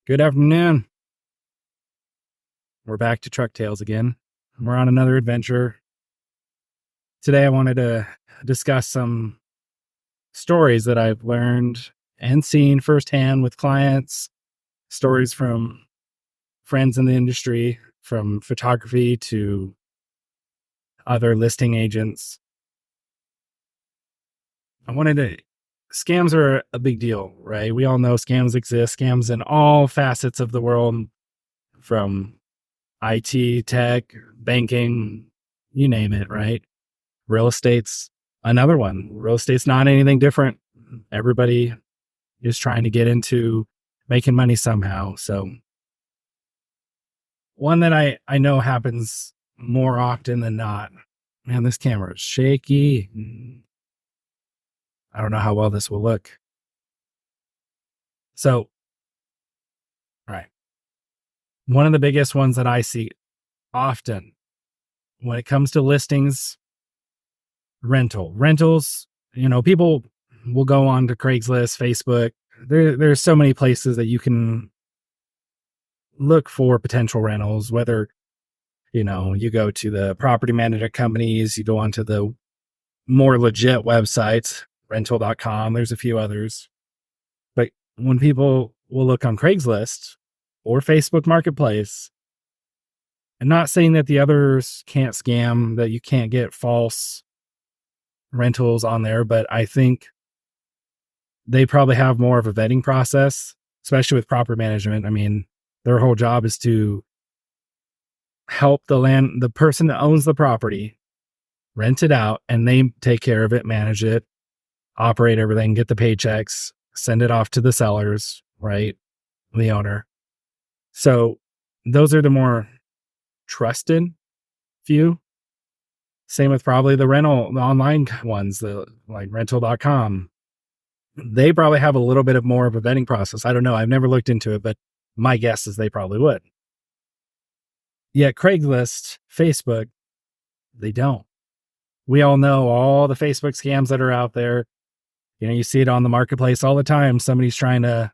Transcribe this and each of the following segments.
Good afternoon. We're back to Truck Tales again. We're on another adventure. Today, I wanted to discuss some stories that I've learned and seen firsthand with clients, stories from friends in the industry, from photography to other listing agents. Scams are a big deal, right? We all know scams exist, scams in all facets of the world, from IT, tech, banking, you name it, right? Real estate's another one. Real estate's not anything different. Everybody is trying to get into making money somehow. So one that I know happens more often than not. Man, this camera is shaky. I don't know how well this will look. So, all right. One of the biggest ones that I see often when it comes to listings, rentals, people will go on to Craigslist, Facebook. There's so many places that you can look for potential rentals, whether, you go to the property management companies, you go onto the more legit websites, rental.com, there's a few others. But when people will look on Craigslist or Facebook Marketplace, I'm not saying that the others can't scam, that you can't get false rentals on there, but I think they probably have more of a vetting process, especially with property management. I mean, their whole job is to help the person that owns the property rent it out, and they take care of it, manage it, operate everything, get the paychecks, send it off to the sellers, right? The owner. So those are the more trusted few. Same with probably the online ones, like rental.com. They probably have a little bit of more of a vetting process. I don't know. I've never looked into it, but my guess is they probably would. Yet Craigslist, Facebook, they don't. We all know all the Facebook scams that are out there. You see it on the marketplace all the time. Somebody's trying to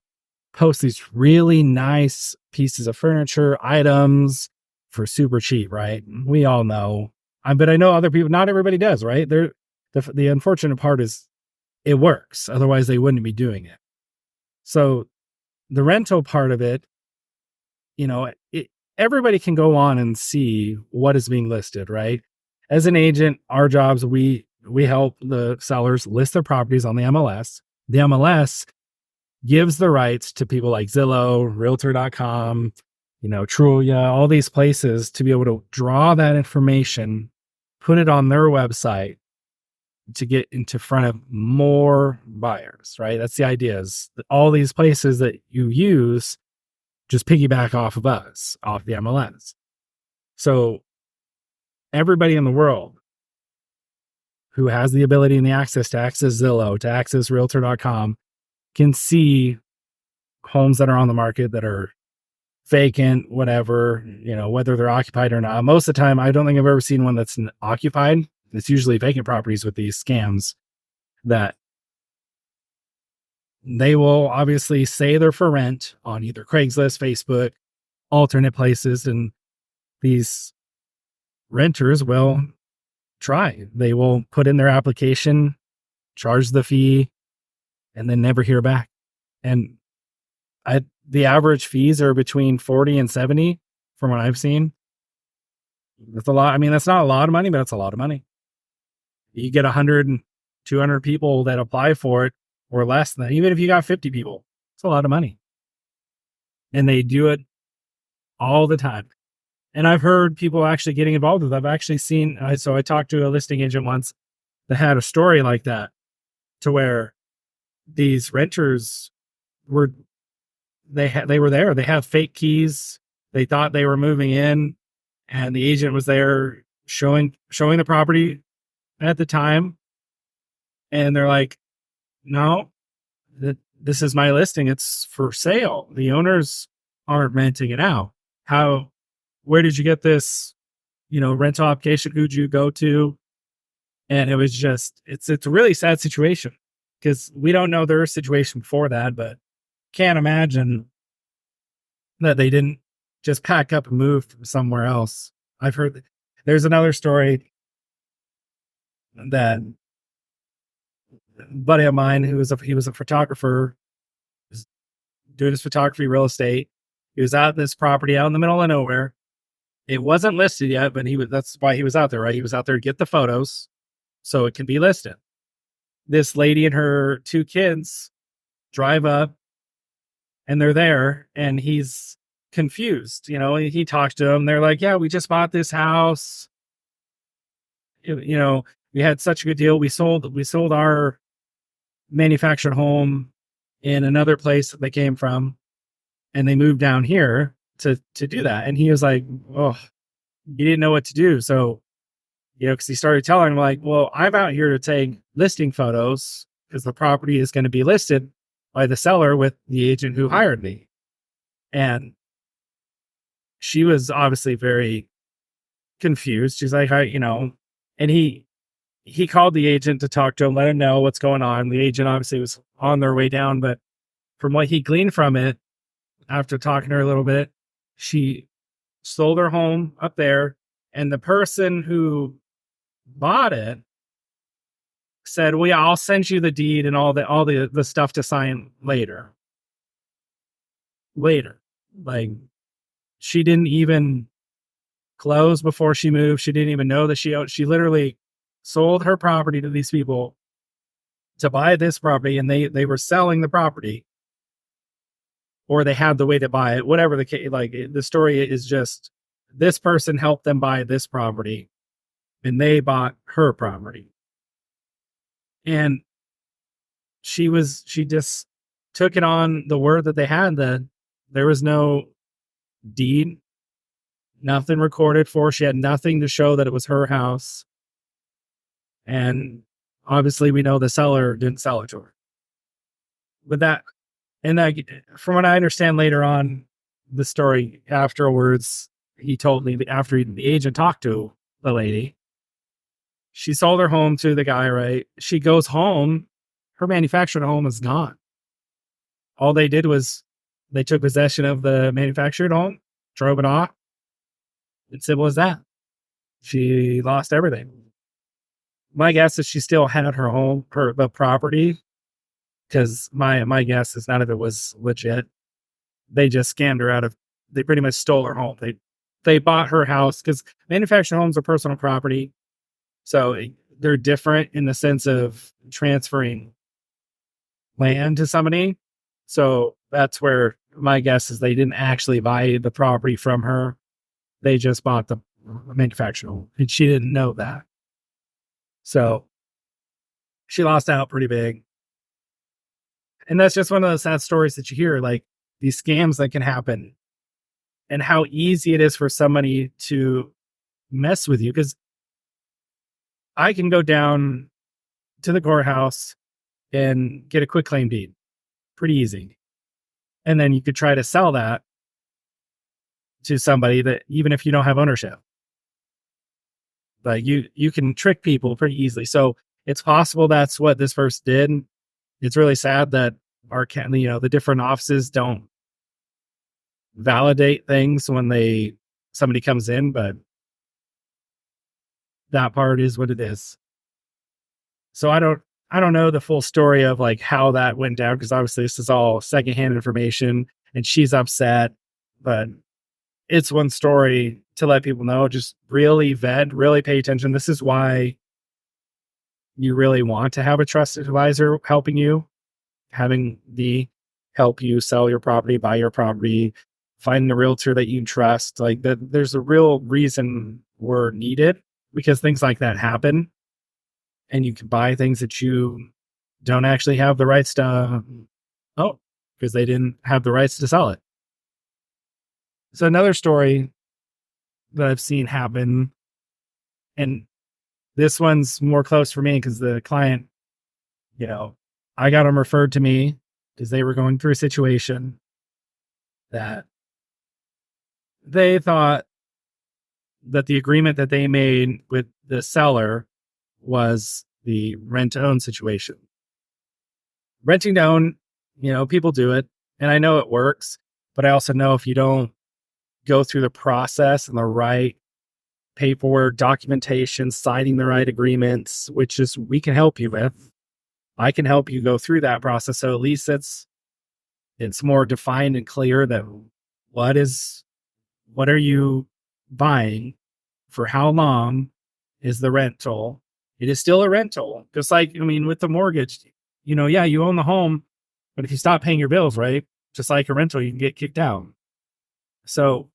post these really nice pieces of furniture, items for super cheap, right? We all know. But I know other people, not everybody does, right? The unfortunate part is it works. Otherwise, they wouldn't be doing it. So the rental part of it, everybody can go on and see what is being listed, right? As an agent, our jobs, we help the sellers list their properties on the MLS. The MLS gives the rights to people like Zillow, Realtor.com, Trulia, all these places to be able to draw that information, put it on their website to get into front of more buyers, right? That's the idea, is that all these places that you use just piggyback off of us, off the MLS. So everybody in the world who has the ability and the access to access Zillow, to access Realtor.com, can see homes that are on the market that are vacant, whatever, whether they're occupied or not. Most of the time, I don't think I've ever seen one that's occupied. It's usually vacant properties with these scams that they will obviously say they're for rent on either Craigslist, Facebook, alternate places. And these renters will try. They will put in their application, charge the fee, and then never hear back. And the average fees are between 40 and 70 from what I've seen. That's a lot. I mean, that's not a lot of money, but it's a lot of money. You get 100, 200 people that apply for it, or less than that. Even if you got 50 people, it's a lot of money. And they do it all the time. And I've heard people actually getting involved with it. I've actually seen, so I talked to a listing agent once that had a story like that, to where these renters were there. They have fake keys. They thought they were moving in, and the agent was there showing the property at the time. And they're like, no, this is my listing. It's for sale. The owners aren't renting it out. Where did you get this, rental application? Who'd you go to? And it was just, it's a really sad situation, because we don't know their situation before that, but can't imagine that they didn't just pack up and move somewhere else. I've heard there's another story that a buddy of mine he was a photographer, was doing his photography real estate. He was at this property out in the middle of nowhere. It wasn't listed yet, but that's why he was out there, right? He was out there to get the photos so it can be listed. This lady and her two kids drive up and they're there and he's confused. He talks to them. They're like, yeah, we just bought this house. You know, we had such a good deal. We sold our manufactured home in another place that they came from and they moved down here to do that. And he was like, oh, he didn't know what to do. So, because he started telling him like, well, I'm out here to take listing photos because the property is going to be listed by the seller with the agent who hired me. And she was obviously very confused. She's like, and he called the agent to talk to him, let him know what's going on. The agent obviously was on their way down, but from what he gleaned from it, after talking to her a little bit, she sold her home up there. And the person who bought it said, well, yeah, I'll send you the deed and all the stuff to sign later. Like, she didn't even close before she moved. She didn't even know that she literally sold her property to these people to buy this property, and they were selling the property, or they had the way to buy it, whatever the case. Like, the story is just this person helped them buy this property and they bought her property. And she just took it on the word that they had, that there was no deed, nothing recorded for her. She had nothing to show that it was her house. And obviously we know the seller didn't sell it to her. But that, from what I understand later on the story afterwards, he told me that after the agent talked to the lady, she sold her home to the guy, right? She goes home, her manufactured home is gone. All they did was they took possession of the manufactured home, drove it off. It's simple as that. She lost everything. My guess is she still had her home, the property, because my guess is none of it was legit. They just scammed her they pretty much stole her home. They bought her house, because manufactured homes are personal property. So they're different in the sense of transferring land to somebody. So that's where my guess is they didn't actually buy the property from her. They just bought the manufactured home, and she didn't know that. So she lost out pretty big. And that's just one of those sad stories that you hear, like these scams that can happen and how easy it is for somebody to mess with you. Because I can go down to the courthouse and get a quitclaim deed. Pretty easy. And then you could try to sell that to somebody, that even if you don't have ownership. But you can trick people pretty easily. So it's possible that's what this person did. It's really sad that the different offices don't validate things when somebody comes in, but that part is what it is. So I don't know the full story of like how that went down, because obviously this is all secondhand information and she's upset, but it's one story to let people know. Just really vet, really pay attention. This is why you really want to have a trusted advisor helping you, help you sell your property, buy your property, find a realtor that you trust. Like that, there's a real reason we're needed, because things like that happen, and you can buy things that you don't actually have the rights to. Because they didn't have the rights to sell it. So another story that I've seen happen, and this one's more close for me because the client, I got them referred to me because they were going through a situation that they thought that the agreement that they made with the seller was the rent to own situation. Renting to own, people do it, and I know it works. But I also know if you don't go through the process and the right paperwork, documentation, signing the right agreements, which is we can help you with. I can help you go through that process. So at least it's more defined and clear that what is what are you buying, for how long is the rental. It is still a rental. Just like, I mean, with the mortgage, yeah, you own the home, but if you stop paying your bills, right? Just like a rental, you can get kicked out. So,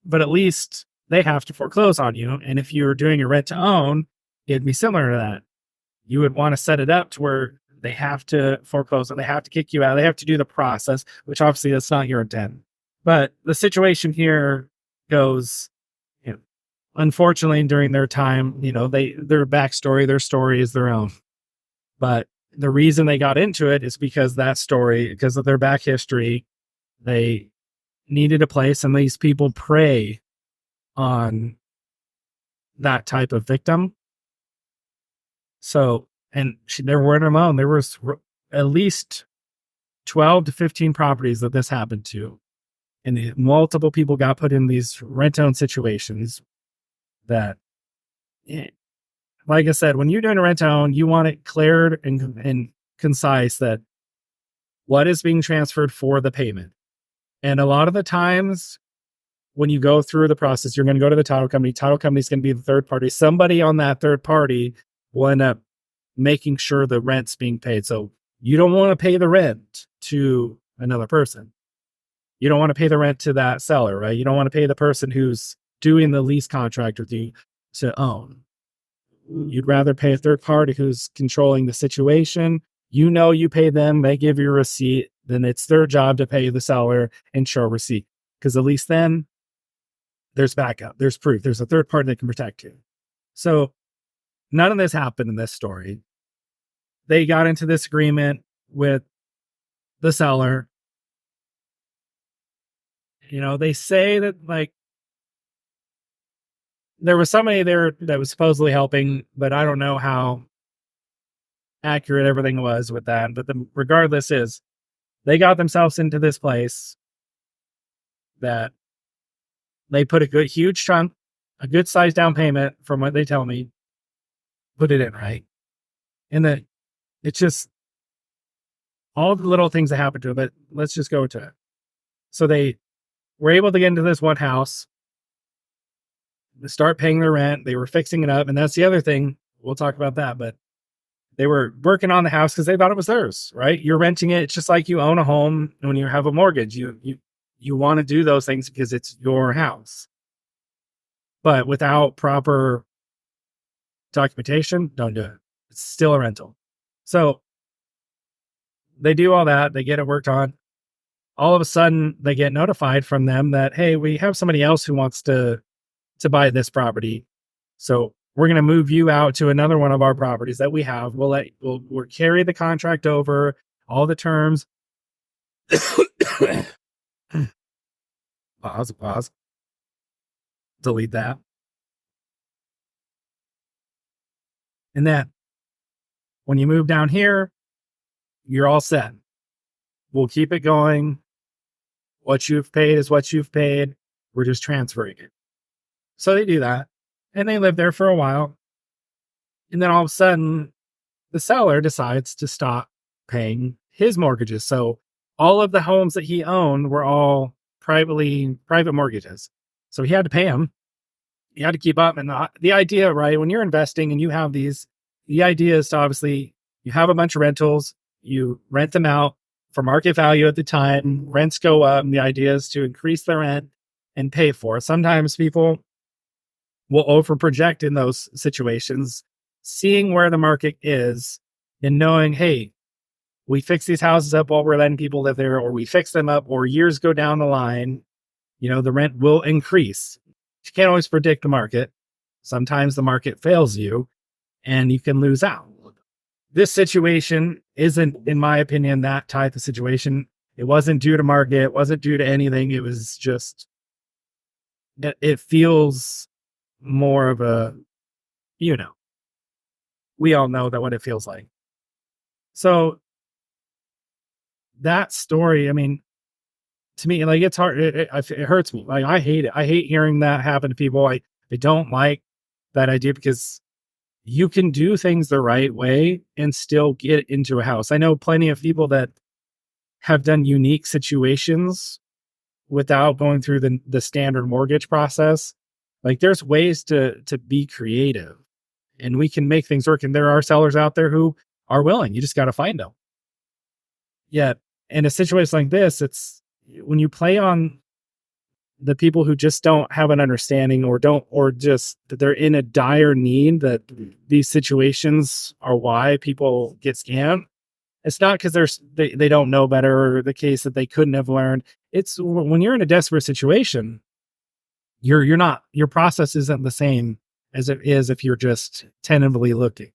but at least they have to foreclose on you. And if you're doing a rent to own, it'd be similar to that. You would want to set it up to where they have to foreclose and they have to kick you out. They have to do the process, which obviously that's not your intent. But the situation here goes, you know, unfortunately, during their time, their backstory, their story is their own. But the reason they got into it is because that story, because of their back history, they needed a place, and these people prey on that type of victim. So, and they weren't alone. There was at least 12 to 15 properties that this happened to. And multiple people got put in these rent-own situations that, like I said, when you're doing a rent-own, you want it clear and concise that what is being transferred for the payment. And a lot of the times when you go through the process, you're going to go to the title company. Title company is going to be the third party. Somebody on that third party will end up making sure the rent's being paid. So you don't want to pay the rent to another person. You don't want to pay the rent to that seller, right? You don't want to pay the person who's doing the lease contract with you to own. You'd rather pay a third party who's controlling the situation. You pay them, they give you a receipt, then it's their job to pay the seller and show a receipt. Because at least then there's backup, there's proof, there's a third party that can protect you. So none of this happened in this story. They got into this agreement with the seller. They say that like there was somebody there that was supposedly helping, but I don't know how accurate everything was with that. But regardless is they got themselves into this place that they put a huge chunk, a good size down payment from what they tell me, put it in, right? And that it's just all the little things that happened to it, but let's just go to it. So they were able to get into this one house, start paying their rent. They were fixing it up. And that's the other thing. We'll talk about that. But they were working on the house because they thought it was theirs, right? You're renting it. It's just like you own a home when you have a mortgage. You want to do those things because it's your house. But without proper documentation, don't do it. It's still a rental. So they do all that. They get it worked on. All of a sudden, they get notified from them that, hey, we have somebody else who wants to buy this property. So we're going to move you out to another one of our properties that we have. We'll carry the contract over, all the terms. Pause. Delete that. And then when you move down here, you're all set. We'll keep it going. What you've paid is what you've paid. We're just transferring it. So they do that. And they live there for a while. And then all of a sudden, the seller decides to stop paying his mortgages. So all of the homes that he owned were all private mortgages. So he had to pay them. He had to keep up. And the idea, right, when you're investing and you have the idea is to obviously you have a bunch of rentals, you rent them out for market value at the time, rents go up, and the idea is to increase the rent and pay for it. Sometimes people will overproject in those situations, seeing where the market is and knowing, hey, we fix these houses up while we're letting people live there, or we fix them up, or years go down the line, the rent will increase. You can't always predict the market. Sometimes the market fails you and you can lose out. This situation isn't, in my opinion, that type of situation. It wasn't due to market. It wasn't due to anything. It was just, it feels more of a, we all know that what it feels like. So that story, I mean, to me, like, it's hard. It hurts me. Like, I hate it. I hate hearing that happen to people. I don't like that idea because you can do things the right way and still get into a house. I know plenty of people that have done unique situations without going through the standard mortgage process. Like, there's ways to be creative, and we can make things work. And there are sellers out there who are willing. You just got to find them. Yet in a situation like this, it's when you play on the people who just don't have an understanding, or don't, or just that they're in a dire need, that these situations are why people get scammed. It's not because they don't know better, or the case that they couldn't have learned. It's when you're in a desperate situation, you're not, your process isn't the same as it is if you're just tentatively looking.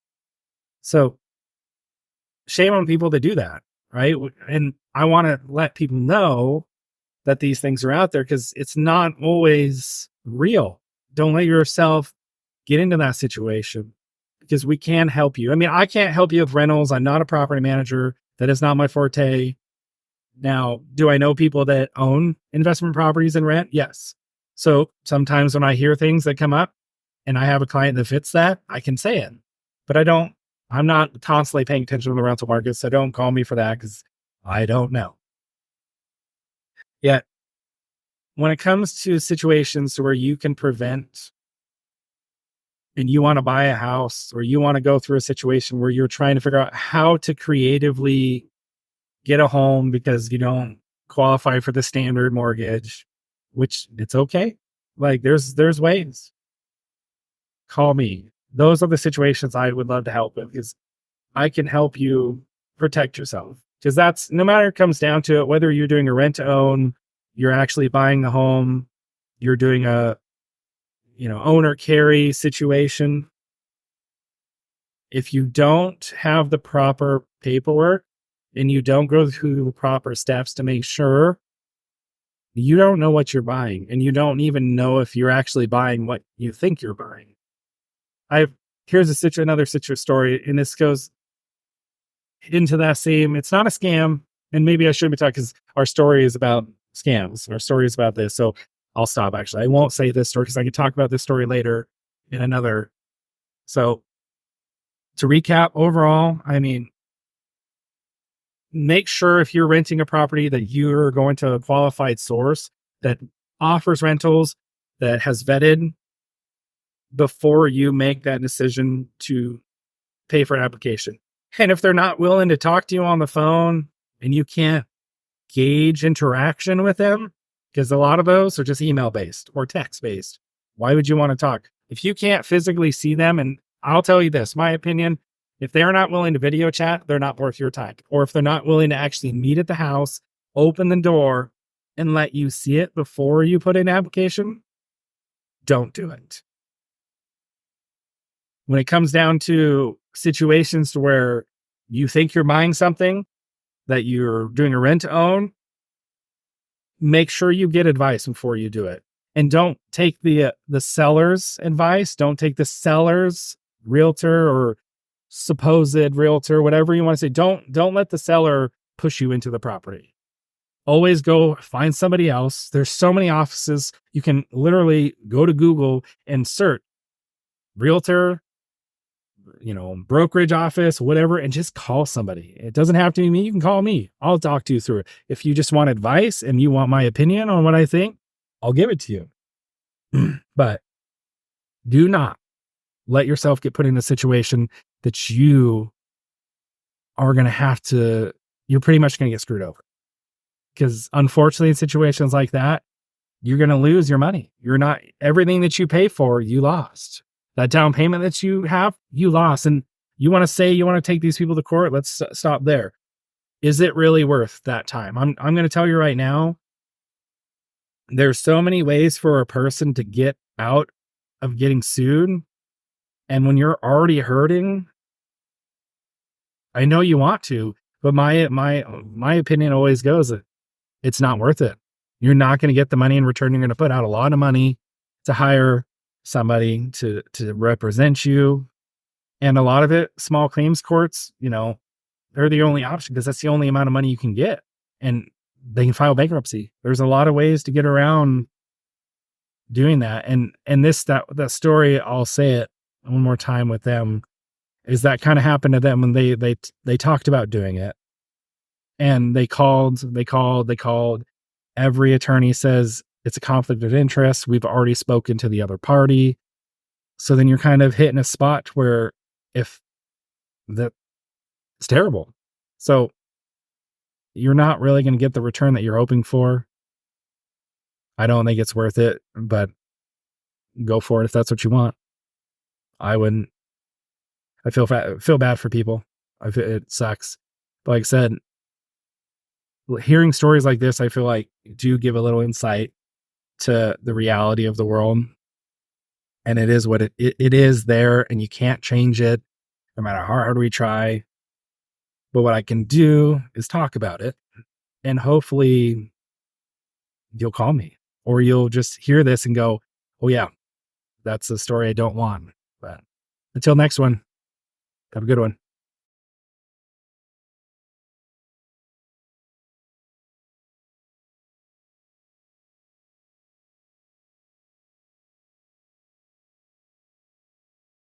So shame on people that do that, right? And I want to let people know that these things are out there because it's not always real. Don't let yourself get into that situation, because we can help you. I mean, I can't help you with rentals. I'm not a property manager. That is not my forte. Now, do I know people that own investment properties and rent? Yes. So sometimes when I hear things that come up and I have a client that fits that, I can say it. But I'm not constantly paying attention to the rental market. So don't call me for that because I don't know. Yet, when it comes to situations where you can prevent, and you want to buy a house, or you want to go through a situation where you're trying to figure out how to creatively get a home because you don't qualify for the standard mortgage, which it's okay. Like, there's ways. Call me. Those are the situations I would love to help with, because I can help you protect yourself. Because that's, no matter it comes down to it, whether you're doing a rent to own, you're actually buying the home, you're doing a, owner carry situation. If you don't have the proper paperwork and you don't go through the proper steps to make sure, you don't know what you're buying, and you don't even know if you're actually buying what you think you're buying. Here's another citrus story, and this goes into that same, it's not a scam, and maybe I shouldn't be talking because our story is about scams. Our story is about this. So I'll stop. Actually, I won't say this story because I can talk about this story later in another. So to recap overall, I mean, make sure if you're renting a property that you're going to a qualified source that offers rentals, that has vetted before you make that decision to pay for an application. And if they're not willing to talk to you on the phone and you can't gauge interaction with them, because a lot of those are just email based or text based, why would you want to talk? If you can't physically see them, and I'll tell you this, my opinion, if they're not willing to video chat, they're not worth your time. Or if they're not willing to actually meet at the house, open the door, and let you see it before you put in an application, don't do it. When it comes down to situations to where you think you're buying something that you're doing a rent to own, make sure you get advice before you do it. And don't take the seller's advice. Don't take the seller's realtor or supposed realtor, whatever you want to say. Don't let the seller push you into the property. Always go find somebody else. There's so many offices. You can literally go to Google and search realtor, brokerage office, whatever, and just call somebody. It doesn't have to be me. You can call me. I'll talk to you through it. If you just want advice and you want my opinion on what I think, I'll give it to you. But do not let yourself get put in a situation that you are going to you're pretty much going to get screwed over. Because unfortunately, in situations like that, you're going to lose your money. Everything that you pay for, you lost. That down payment that you have, you lost. And you want to say you want to take these people to court? Let's stop there. Is it really worth that time? I'm going to tell you right now, there's so many ways for a person to get out of getting sued. And when you're already hurting, I know you want to, but my opinion always goes that it's not worth it. You're not going to get the money in return. You're going to put out a lot of money to hire somebody to represent you. And a lot of it, small claims courts, they're the only option because that's the only amount of money you can get. And they can file bankruptcy. There's a lot of ways to get around doing that. And that story, I'll say it one more time with them, is that kind of happened to them when they talked about doing it. And they called. Every attorney says it's a conflict of interest. We've already spoken to the other party. So then you're kind of hitting a spot where if that it's terrible. So you're not really going to get the return that you're hoping for. I don't think it's worth it, but go for it if that's what you want. I wouldn't. I feel bad for people. It sucks. But like I said, hearing stories like this, I feel like do give a little insight to the reality of the world. And it is what it is there, and you can't change it no matter how hard we try. But what I can do is talk about it, and hopefully you'll call me, or you'll just hear this and go, oh yeah, that's a story I don't want. But until next one, have a good one.